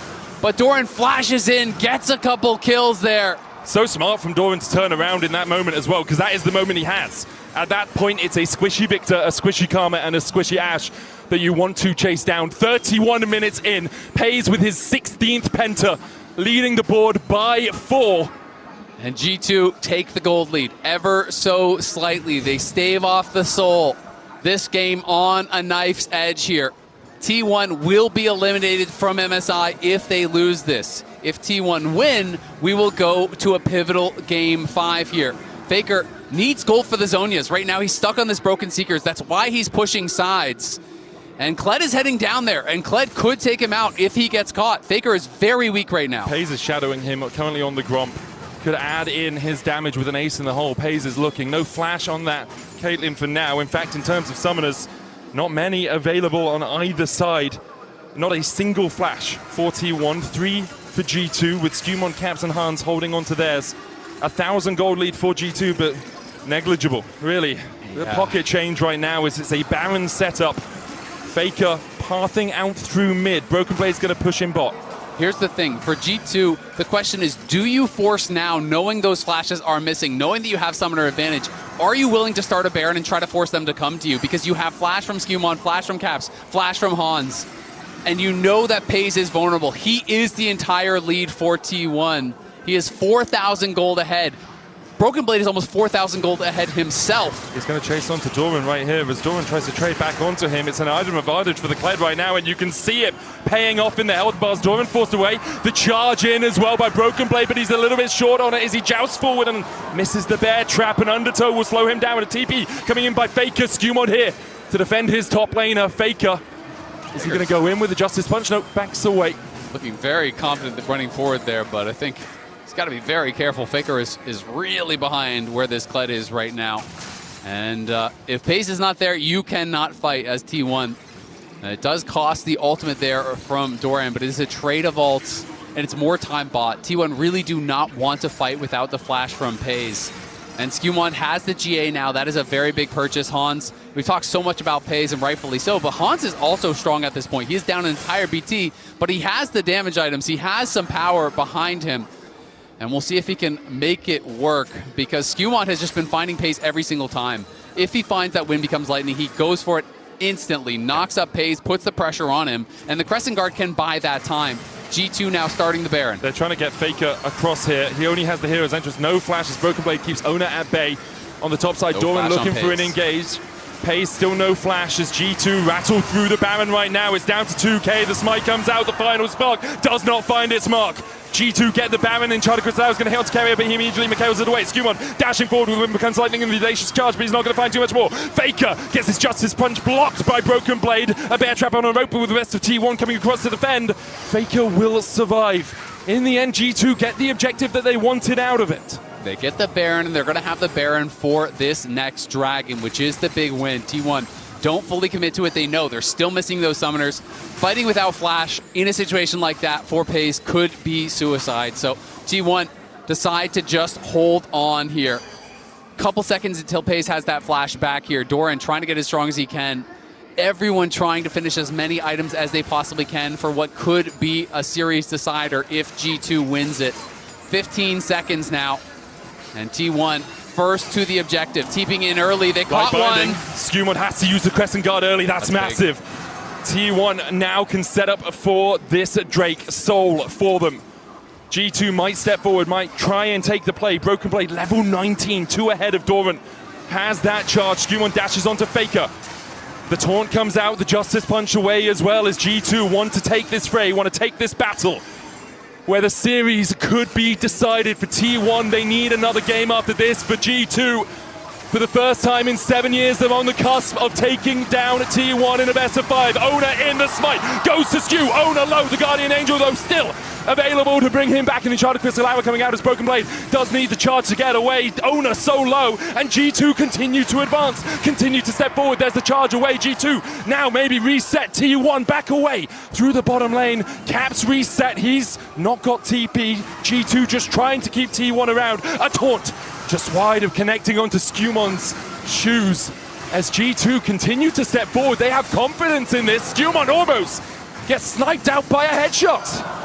But Doran flashes in, gets a couple kills there. So smart from Doran to turn around in that moment as well, because that is the moment he has. At that point, it's a squishy Victor, a squishy Karma, and a squishy Ashe that you want to chase down. 31 minutes in. Peyz with his 16th penta, leading the board by 4. And G2 take the gold lead ever so slightly. They stave off the Soul. This game on a knife's edge here. T1 will be eliminated from MSI if they lose this. If T1 win, we will go to a pivotal game 5 here. Faker needs gold for the Zhonyas. Right now he's stuck on this Broken Seekers. That's why he's pushing sides. And Kled is heading down there, and Kled could take him out if he gets caught. Faker is very weak right now. Peyz is shadowing him, currently on the Gromp. Could add in his damage with an ace in the hole. Peyz is looking. No flash on that Caitlyn for now. In fact, in terms of summoners, not many available on either side. Not a single flash for T1. 3 for G2 with Skewmon, Caps, and Hans holding on to theirs. 1,000 gold lead for G2, but negligible, really. The pocket change right now is it's a Baron setup. Faker pathing out through mid. Broken Blade's going to push him bot. Here's the thing, for G2, the question is, do you force now, knowing those flashes are missing, knowing that you have summoner advantage, are you willing to start a Baron and try to force them to come to you? Because you have flash from Skewmon, flash from Caps, flash from Hans, and you know that Peyz is vulnerable. He is the entire lead for T1. He is 4,000 gold ahead. Broken Blade is almost 4,000 gold ahead himself. He's going to chase onto Doran right here as Doran tries to trade back onto him. It's an item advantage for the Kled right now, and you can see it paying off in the health bars. Doran forced away. The charge in as well by Broken Blade, but he's a little bit short on it as he jousts forward and misses the bear trap, and Undertow will slow him down with a TP coming in by Faker. Skewmon here to defend his top laner. Faker, is he going to go in with the Justice Punch? Nope, backs away. Looking very confident running forward there, but I think he's got to be very careful. Faker is really behind where this Kled is right now. And if Peyz is not there, you cannot fight as T1. And it does cost the ultimate there from Doran, but it is a trade of ults, and it's more time bought. T1 really do not want to fight without the flash from Peyz. And Skumon has the GA now. That is a very big purchase. Hans, we've talked so much about Peyz, and rightfully so, but Hans is also strong at this point. He's down an entire BT, but he has the damage items. He has some power behind him. And we'll see if he can make it work, because Skumon has just been finding Peyz every single time. If he finds that wind becomes lightning, he goes for it instantly, knocks up Peyz, puts the pressure on him, and the Crescent Guard can buy that time. G2 now starting the Baron. They're trying to get Faker across here. He only has the hero's entrance. No flashes. Broken Blade keeps Ona at bay. On the top side, Doran looking for an engage. Peyz still no flash as G2 rattle through the Baron right now. It's down to 2k. The smite comes out. The final spark does not find its mark. G2 get the Baron, and Charter Crystal is going to hail to carry it, but he immediately Mikhails it away. Skumon dashing forward with Wind Becomes Lightning and the Audacious Charge, but he's not going to find too much more. Faker gets his Justice Punch blocked by Broken Blade. A bear trap on a rope with the rest of T1 coming across to defend. Faker will survive. In the end, G2 get the objective that they wanted out of it. They get the Baron, and they're going to have the Baron for this next Dragon, which is the big win. T1 don't fully commit to it. They know they're still missing those summoners. Fighting without flash in a situation like that for Peyz could be suicide. So T1 decide to just hold on here. Couple seconds until Peyz has that flash back here. Doran trying to get as strong as he can. Everyone trying to finish as many items as they possibly can for what could be a series decider if G2 wins it. 15 seconds now, and T1 first to the objective. Teeping in early, they caught one. Skumon has to use the Crescent Guard early, that's massive. T1 now can set up for this Drake Soul for them. G2 might step forward, might try and take the play. Broken Blade level 19, 2 ahead of Doran. Has that charge, Skumon dashes onto Faker. The taunt comes out, the Justice Punch away as well, as G2 want to take this fray, want to take this battle, where the series could be decided for T1. They need another game after this. For G2, for the first time in 7 years, they're on the cusp of taking down T1 in a best of 5. Ona in the smite, goes to Skew. Ona low, the Guardian Angel though still available to bring him back in the Charter Crystal Hour coming out as Broken Blade does need the charge to get away. Ona so low, and G2 continue to advance, continue to step forward. There's the charge away. G2 now maybe reset. T1 back away through the bottom lane. Caps reset, he's not got TP. G2 just trying to keep T1 around. A taunt just wide of connecting onto Skumon's shoes. As G2 continue to step forward, they have confidence in this. Skumon almost gets sniped out by a headshot.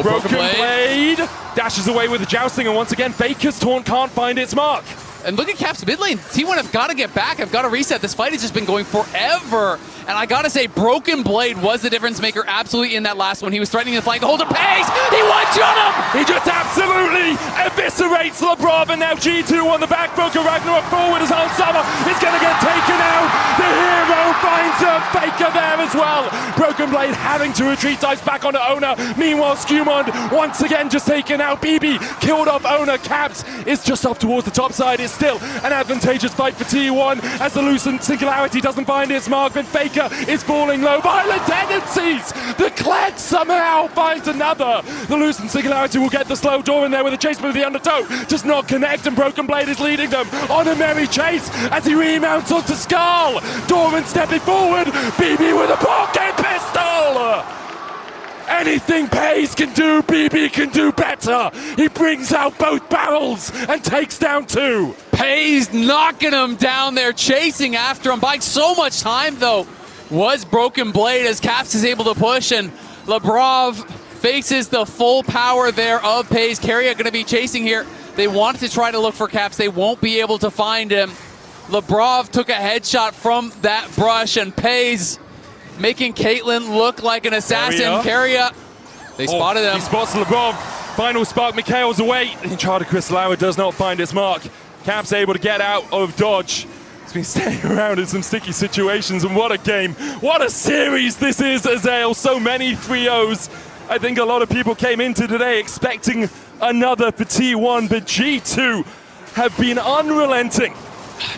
Broken Blade dashes away with the jousting, and once again, Faker's taunt can't find its mark. And look at Caps mid lane. T1 have got to get back, have got to reset. This fight has just been going forever. And I got to say, Broken Blade was the difference maker absolutely in that last one. He was threatening the flank, the hold of Peyz. He one-shot him! He just absolutely eviscerates LeBron, and now G2 on the back foot. Ragnarok forward as Hans-Sama is going to get taken out. The hero finds a Faker there as well. Broken Blade having to retreat, dives back onto Ona. Meanwhile, Skumon once again just taken out. BB killed off Ona. Caps is just off towards the top side. It's still an advantageous fight for T1 as the Lucent Singularity doesn't find its mark, but Faker is falling low. Violent tendencies! The Kled somehow finds another. The Lucent Singularity will get the slow door in there with a chase with the undertow. Does not connect, and Broken Blade is leading them on a merry chase as he remounts onto Skull. Doran stepping forward. BB with a pocket pistol! Anything Peyz can do, BB can do better. He brings out both barrels and takes down 2. Peyz knocking him down there, chasing after him. Buying so much time, though, was Broken Blade as Caps is able to push, and Lebrov faces the full power there of Peyz. Keria going to be chasing here. They wanted to try to look for Caps. They won't be able to find him. Lebrov took a headshot from that brush, and Peyz making Caitlyn look like an assassin. Keria, they spotted him. He spots LeBron. Final spark, Mikhail's away. Charter Crystal Hour does not find its mark. Cap's able to get out of dodge. He's been staying around in some sticky situations, and what a game. What a series this is, Azael. So many 3-0s. I think a lot of people came into today expecting another for T1, but G2 have been unrelenting.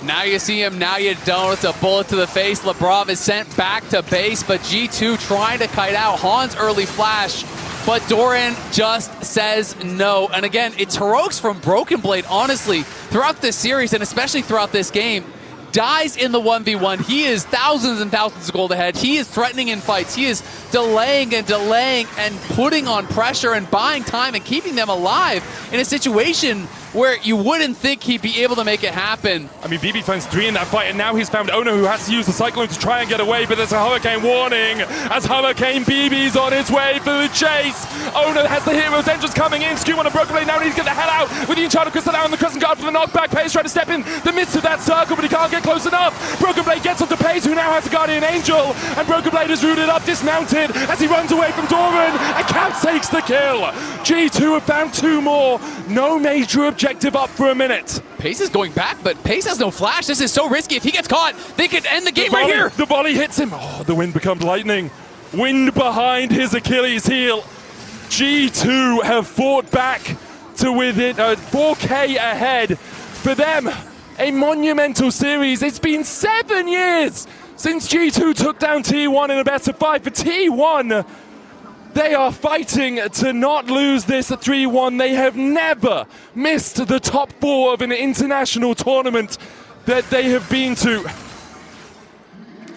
Now you see him, now you don't. It's a bullet to the face. Lebrov is sent back to base, but G2 trying to kite out. Hans early flash, but Doran just says no. And again, it's heroics from Broken Blade, honestly, throughout this series, and especially throughout this game. dies in the 1v1. He is thousands and thousands of gold ahead. He is threatening in fights. He is delaying and putting on pressure and buying time and keeping them alive in a situation where you wouldn't think he'd be able to make it happen. I mean, BB finds 3 in that fight, and now he's found Ono, who has to use the Cyclone to try and get away, but there's a Hurricane warning as Hurricane BB's on his way for the chase. Ono has the hero's entrance coming in. Skew on a broken blade now needs to get the hell out with the Enchanted Crystal out on the Crescent Guard for the knockback. Peyz trying to step in the midst of that circle, but he can't get close enough. Broken Blade gets onto Peyz, who now has a Guardian Angel, and Broken Blade is rooted up, dismounted as he runs away from Doran, and Caps takes the kill. G2 have found 2 more. No major objective up for a minute. Peyz is going back, but Peyz has no flash. This is so risky. If he gets caught, they could end the game right here. The volley hits him. Oh, the wind becomes lightning. Wind behind his Achilles heel. G2 have fought back to within 4K ahead. For them, a monumental series. It's been 7 years since G2 took down T1 in a best of 5. For T1, they are fighting to not lose this 3-1. They have never missed the top 4 of an international tournament that they have been to.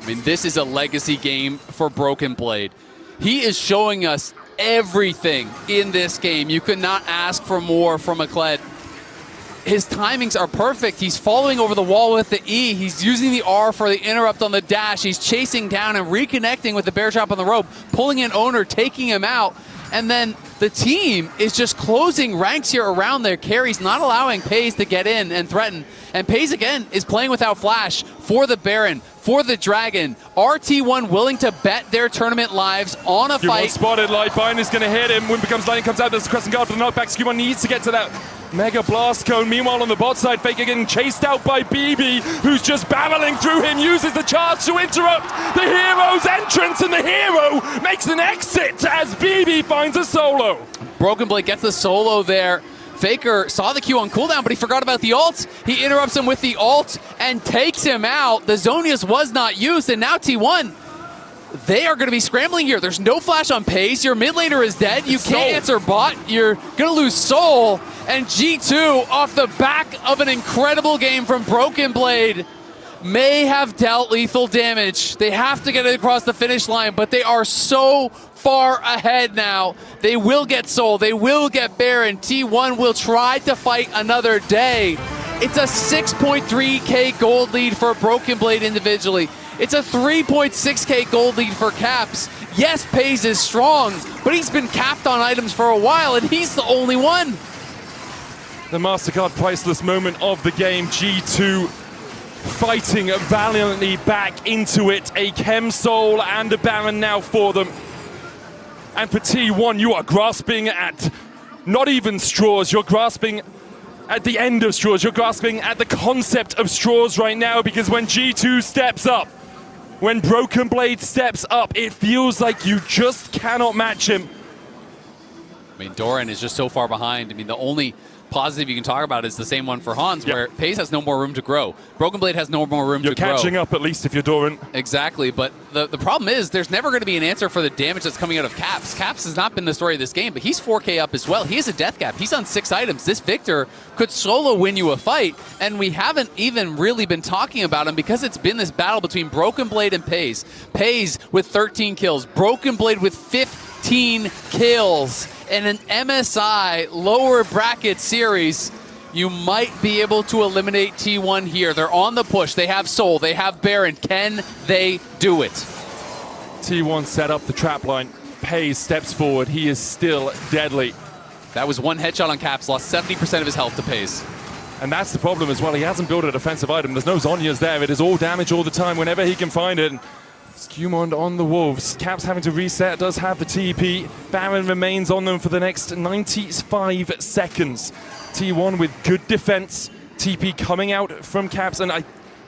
I mean, this is a legacy game for Broken Blade. He is showing us everything in this game. You could not ask for more from Kled. His timings are perfect. He's following over the wall with the E. He's using the R for the interrupt on the dash. He's chasing down and reconnecting with the bear trap on the rope, pulling in Owner, taking him out. And then the team is just closing ranks here around their carries, not allowing Peyz to get in and threaten. And Peyz, again, is playing without flash for the Baron, for the Dragon. RT1 willing to bet their tournament lives on a fight. Spotted, Lightbind is going to hit him. Wind becomes lightning, comes out, there's a Crescent Guard for the knockback. Skew1 needs to get to that Mega Blast Cone. Meanwhile, on the bot side, Faker getting chased out by BB, who's just battling through him, uses the charge to interrupt the hero's entrance, and the hero makes an exit as BB finds a solo. Broken Blade gets the solo there. Faker saw the Q on cooldown, but he forgot about the ult. He interrupts him with the ult and takes him out. The Zonius was not used, and now T1, they are going to be scrambling here. There's no flash on Peyz. Your mid laner is dead. You can't answer bot. You're going to lose Soul. And G2, off the back of an incredible game from Broken Blade, may have dealt lethal damage. They have to get it across the finish line, but they are so far ahead now. They will get Soul. They will get Baron. T1 will try to fight another day. It's a 6.3k gold lead for Broken Blade individually. It's a 3.6k gold lead for Caps. Yes, Peyz is strong, but he's been capped on items for a while, and he's the only one. The MasterCard priceless moment of the game. G2 fighting valiantly back into it. A Chem Soul and a Baron now for them. And for T1, you are grasping at not even straws. You're grasping at the end of straws. You're grasping at the concept of straws right now, because when G2 steps up, when Broken Blade steps up, it feels like you just cannot match him. I mean, Doran is just so far behind. I mean, the only positive you can talk about is the same one for Hans, where Peyz has no more room to grow. Broken Blade has no more room to grow. You're catching up, at least, if you're Doran. Exactly, but the problem is there's never going to be an answer for the damage that's coming out of Caps. Caps has not been the story of this game, but he's 4K up as well. He has a death cap. He's on 6 items. This Victor could solo win you a fight, and we haven't even really been talking about him because it's been this battle between Broken Blade and Peyz. Peyz with 13 kills, Broken Blade with 15 kills. In an MSI lower bracket series, you might be able to eliminate T1 here. They're on the push. They have Soul. They have Baron. Can they do it? T1 set up the trap line. Peyz steps forward. He is still deadly. That was one headshot on Caps. Lost 70% of his health to Peyz. And that's the problem as well. He hasn't built a defensive item. There's no Zhonya's there. It is all damage all the time whenever he can find it. Skewmond on the Wolves. Caps having to reset, does have the TP. Baron remains on them for the next 95 seconds. T1 with good defense. TP coming out from Caps, and I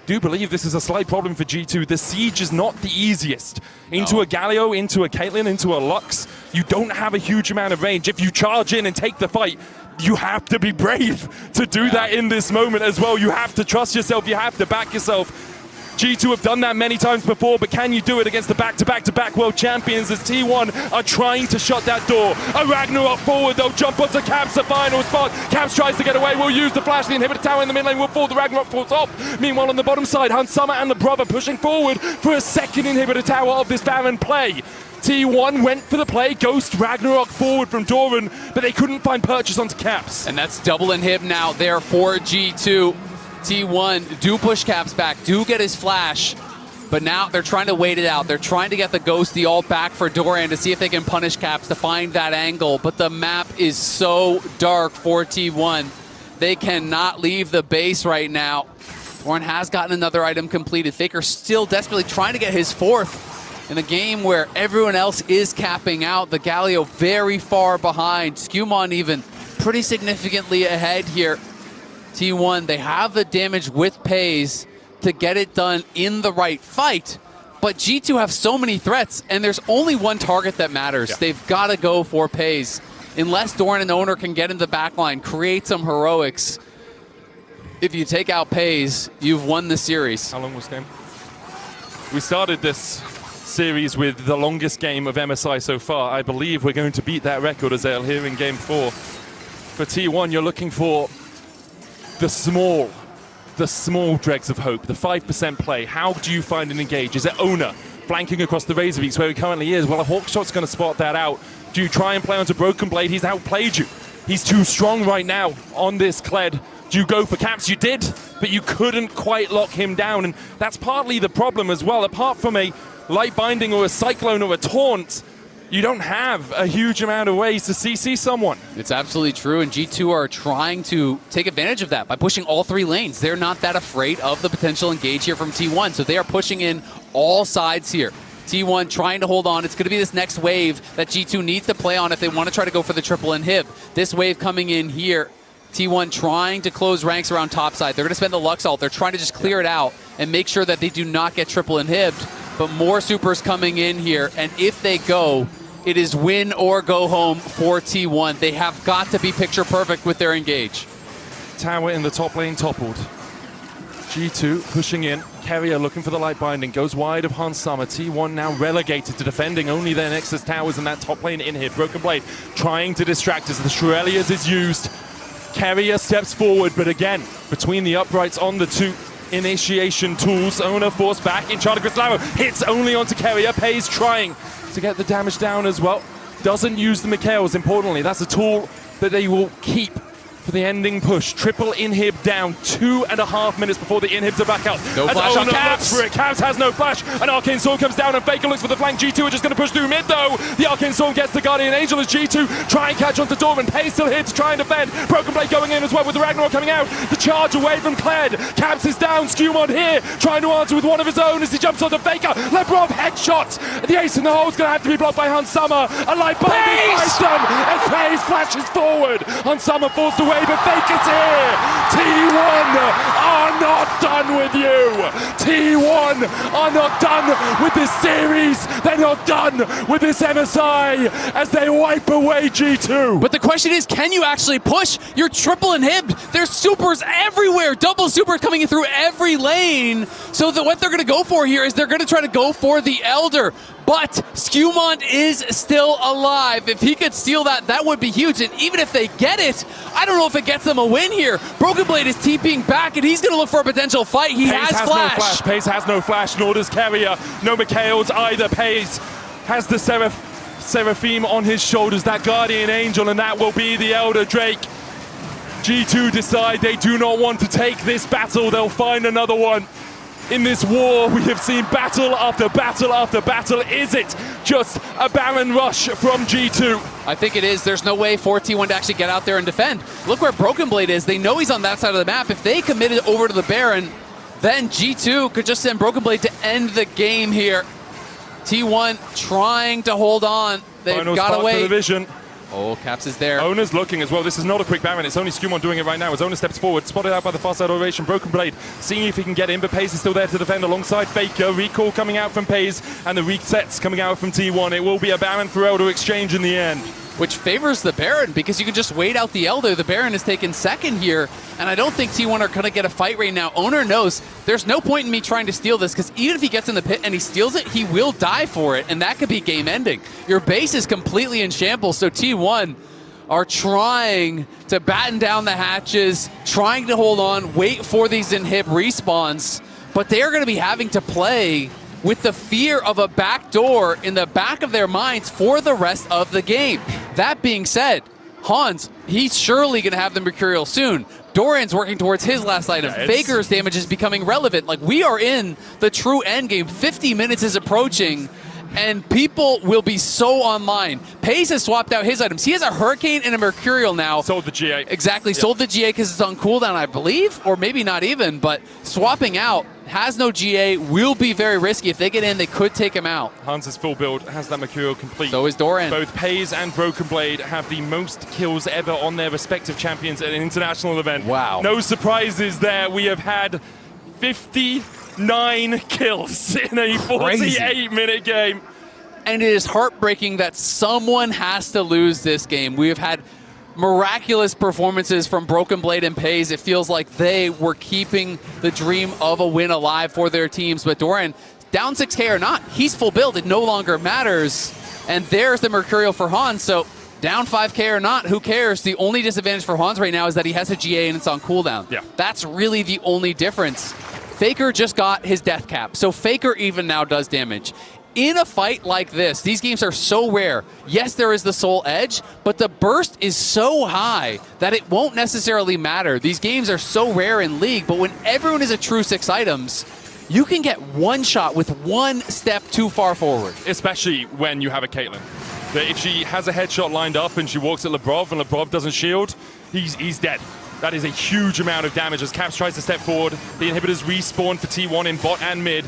do believe this is a slight problem for G2. The siege is not the easiest. Into a Galio, into a Caitlyn, into a Lux, you don't have a huge amount of range. If you charge in and take the fight, you have to be brave to do that in this moment as well. You have to trust yourself, you have to back yourself. G2 have done that many times before, but can you do it against the back-to-back-to-back world champions as T1 are trying to shut that door? A Ragnarok forward, they'll jump onto Caps, the final spot. Caps tries to get away, will use the flash, the inhibitor tower in the mid lane will fall, the Ragnarok falls off. Meanwhile on the bottom side, Hansama and the brother pushing forward for a second inhibitor tower of this Baron play. T1 went for the play, Ghost Ragnarok forward from Doran, but they couldn't find purchase onto Caps. And that's double inhib now there for G2. T1 do push Caps back, do get his flash, but now they're trying to wait it out. They're trying to get the Ghost, the ult back for Doran to see if they can punish Caps to find that angle, but the map is so dark for T1. They cannot leave the base right now. Doran has gotten another item completed. Faker still desperately trying to get his fourth in a game where everyone else is capping out. The Galio very far behind. Skewmon even pretty significantly ahead here. T1, they have the damage with Peyz to get it done in the right fight, but G2 have so many threats, and there's only one target that matters. Yeah. They've got to go for Peyz. Unless Doran and Owner can get in the backline, create some heroics, if you take out Peyz, you've won the series. How long was the game? We started this series with the longest game of MSI so far. I believe we're going to beat that record, as they'll hear in game 4. For T1, you're looking for the small dregs of hope, the 5% play. How do you find and engage? Is it Owner flanking across the Razor Beaks where he currently is? Well, a Hawkshot's going to spot that out. Do you try and play onto Broken Blade? He's outplayed you. He's too strong right now on this Kled. Do you go for Caps? You did, but you couldn't quite lock him down, and that's partly the problem as well. Apart from a Light Binding or a Cyclone or a Taunt, you don't have a huge amount of ways to CC someone. It's absolutely true, and G2 are trying to take advantage of that by pushing all 3 lanes. They're not that afraid of the potential engage here from T1, so they are pushing in all sides here. T1 trying to hold on. It's going to be this next wave that G2 needs to play on if they want to try to go for the triple inhib. This wave coming in here. T1 trying to close ranks around top side. They're going to spend the Lux ult. They're trying to just clear it out and make sure that they do not get triple inhibbed. But more supers coming in here, and if they go, it is win or go home for T1. They have got to be picture perfect with their engage. Tower in the top lane toppled. G2 pushing in. Carrier looking for the Light Binding. Goes wide of Hansama. T1 now relegated to defending only their Nexus towers in that top lane in here. Broken Blade trying to distract as the Shurelias is used. Carrier steps forward, but again, between the uprights on the 2 initiation tools, Owner forced back. Enchanted Crystal hits only onto Carrier. Peyz trying to get the damage down as well. Doesn't use the Mikhails, importantly. That's a tool that they will keep for the ending push. Triple inhib down, 2.5 minutes before the inhibs are back out. No flash on Caps. For it. Caps has no flash. An Arcane Sword comes down and Faker looks for the flank. G2 are just going to push through mid though. The Arcane Sword gets the Guardian Angel as G2 try and catch onto Doran. Peyz still here to try and defend. Broken Blade going in as well with the Ragnarok coming out. The charge away from Kled. Caps is down. Skewmon here trying to answer with one of his own as he jumps onto Faker. Lebrov headshot. The ace in the hole is going to have to be blocked by Hansama. A Light Binding bites them as Peyz flashes forward. Hansama forced away, but Faker's here. T1 are not done with you. T1 are not done with this series. They're not done with this MSI as they wipe away G2. But the question is, can you actually push your triple inhib? There's supers everywhere. Double supers coming in through every lane. So what they're going to go for here is they're going to try to go for the Elder. But Skewmon is still alive. If he could steal that, that would be huge. And even if they get it, I don't know if it gets them a win here. Broken Blade is TPing back, and he's going to look for a potential fight. He has flash. No flash. Peyz has no flash, nor does Carrier. No Mikhails either. Peyz has the Seraphim on his shoulders, that Guardian Angel, and that will be the Elder Drake. G2 decide they do not want to take this battle. They'll find another one. In this war, we have seen battle after battle after battle. Is it just a Baron rush from G2? I think it is. There's no way for T1 to actually get out there and defend. Look where Broken Blade is. They know he's on that side of the map. If they committed over to the Baron, then G2 could just send Broken Blade to end the game here. T1 trying to hold on. They've got to wait. Oh, Caps is there. Owner's looking as well. This is not a quick Baron. It's only Skewmon doing it right now as Owner steps forward. Spotted out by the far side Oration. Broken Blade seeing if he can get in, but Peyz is still there to defend alongside Faker. Recall coming out from Peyz and the resets coming out from T1. It will be a Baron for Elder exchange in the end. which favors the Baron because you can just wait out the Elder. The Baron is taken second here, and I don't think T1 are going to get a fight right now. Owner knows there's no point in me trying to steal this because even if he gets in the pit and he steals it, he will die for it, and that could be game ending. Your base is completely in shambles, so T1 are trying to batten down the hatches, trying to hold on, wait for these inhib respawns, but they are going to be having to play with the fear of a backdoor in the back of their minds for the rest of the game. That being said, Hans, he's surely going to have the Mercurial soon. Doran's working towards his last item. Yes. Faker's damage is becoming relevant. Like, we are in the true end game. 50 minutes is approaching, and people will be so online. Peyz has swapped out his items. He has a Hurricane and a Mercurial now. Sold the GA. Exactly, yep. Sold the GA because it's on cooldown, I believe, or maybe not even, but swapping out, has no GA, will be very risky. If they get in, they could take him out. Hans' full build has that Mercurial complete. So is Doran. Both Peyz and Broken Blade have the most kills ever on thetheir respective champions at an international event. Wow. No surprises there. We have had 59 kills in a 48-minute game. And it is heartbreaking that someone has to lose this game. We have had miraculous performances from Broken Blade and Peyz. It feels like they were keeping the dream of a win alive for their teams. But Doran, down 6K or not, he's full build. It no longer matters. And there's the Mercurial for Hans. So down 5K or not, who cares? The only disadvantage for Hans right now is that he has a GA and it's on cooldown. Yeah. That's really the only difference. Faker just got his death cap. So Faker even now does damage. In a fight like this, these games are so rare. Yes, there is the soul edge, but the burst is so high that it won't necessarily matter. These games are so rare in League, but when everyone is a true 6 items, you can get one shot with one step too far forward. Especially when you have a Caitlyn. That if she has a headshot lined up and she walks at Lebrov and Lebrov doesn't shield, he's dead. That is a huge amount of damage as Caps tries to step forward. The inhibitors respawn for T1 in bot and mid.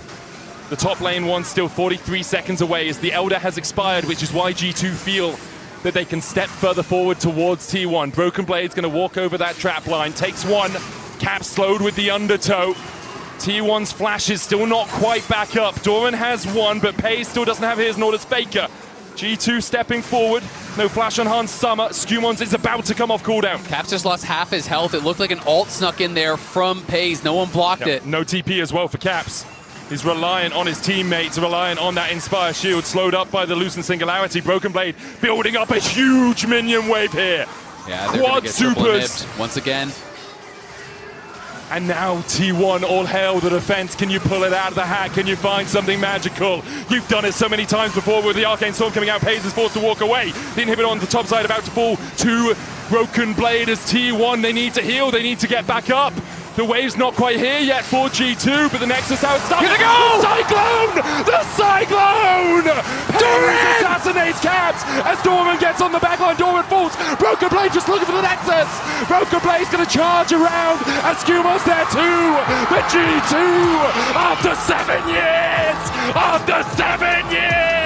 The top lane one still 43 seconds away as the Elder has expired, which is why G2 feel that they can step further forward towards T1. Broken Blade's going to walk over that trap line, takes one. Cap slowed with the undertow. T1's flash is still not quite back up. Doran has one, but Peyz still doesn't have his, nor does Faker. G2 stepping forward. No flash on Hans Summer. Skumons is about to come off cooldown. Caps just lost half his health. It looked like an ult snuck in there from Peyz. No one blocked it. No TP as well for Caps. He's reliant on his teammates, reliant on that Inspire shield, slowed up by the Lucent Singularity. Broken Blade building up a huge minion wave here. Yeah, they're gonna get supers once again. And now T1, all hail the defense. Can you pull it out of the hat? Can you find something magical? You've done it so many times before with the Arcane Storm coming out. Peyz is forced to walk away. The inhibitor on the top side about to fall to Broken Blade as T1. They need to heal, they need to get back up. The wave's not quite here yet for G2, but the Nexus out stuck. Here they go! The Cyclone! The Cyclone! Peyz assassinates Caps as Doran gets on the backline. Doran falls. Broken Blade just looking for the Nexus. Broken Blade's going to charge around as Skumos there too. But G2, after 7 years! After 7 years!